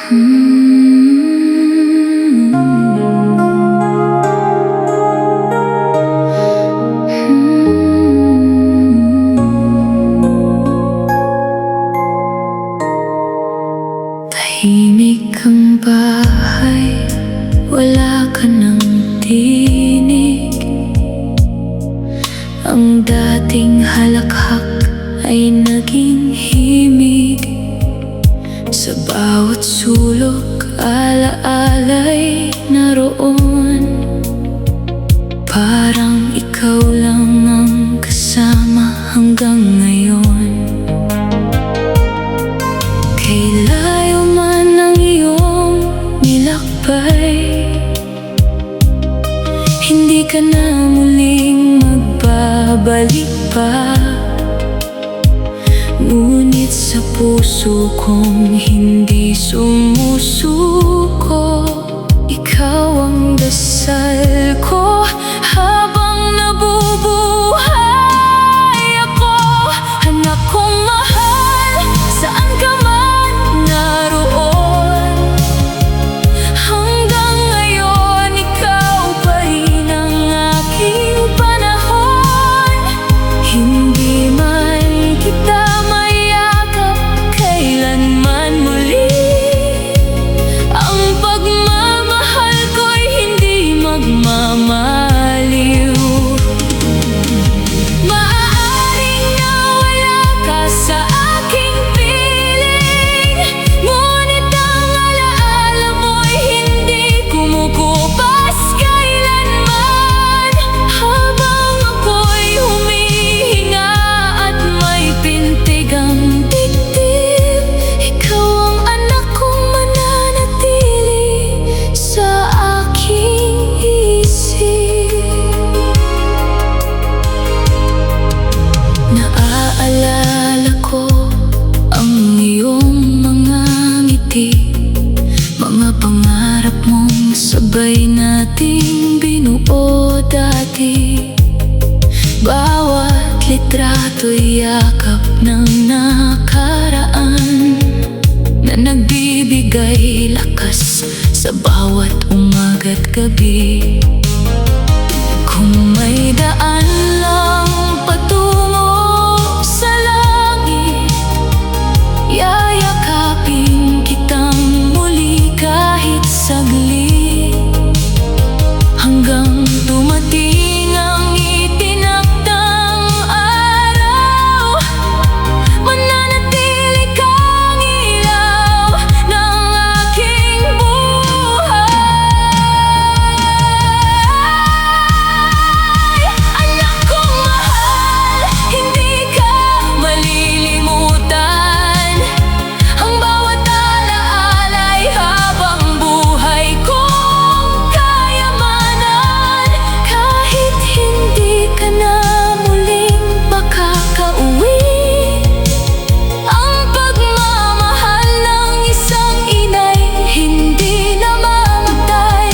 Tahimik ang bahay, wala ka ng tinig. Ang dating halakhak ay naging himig. Sa bawat sulok, alaala'y naroon. Parang ikaw lang ang kasama hanggang ngayon. Kay layo man ang iyong nilakbay, hindi ka na muling magbabalik pa. Ngunit sa puso kong hindi sumusuko, ikaw ang dasal ko habang nabubuhay ako. Anak kong mahal, saan ka man naroon, hanggang ngayon ikaw pa rin ang aking panahon. Hindi man kita mayakap kailanman muli, ang pagmamahal ko'y hindi magmamaliw. Maaaring nawala ka sa aking piling, ngunit ang alaala mo'y hindi kumukupas kailanman. Habang ako'y humihinga at may pintig ang dibdib, ikaw ang anak kong mananatili sa aking isip. Naaalala ko ang iyong mga ngiti, mga pangarap mong sabay nating binuo dati. Bawat litrato'y yakap ng nakaraan, na nagbibigay lakas sa bawat umaga't gabi. Kung may daan lang patungo sa langit, yayakapin kitang muli kahit saglit, hanggang dumating ang itinakdang araw. Mananatili kang ilaw ng aking buhay. Anak kong mahal, hindi ka malilimutan. Ang bawat alaala'y habang buhay kong kayamanan. Kahit hindi ka na muling makakauwi, ang pagmamahal ng isang inay hindi namamatay.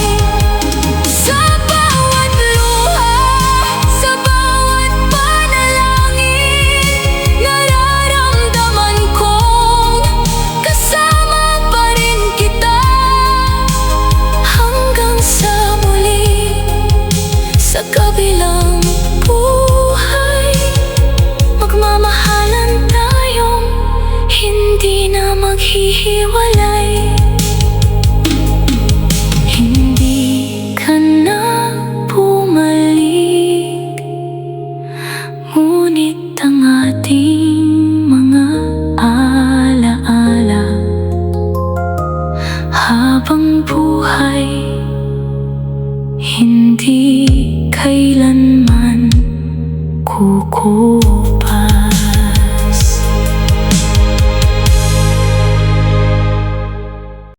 Sa bawat luha, sa bawat panalangin, nararamdaman kong kasama pa rin kita. Hanggang sa muli, sa kabilang buhay, magmamahalan tayong hindi na maghihiwalay.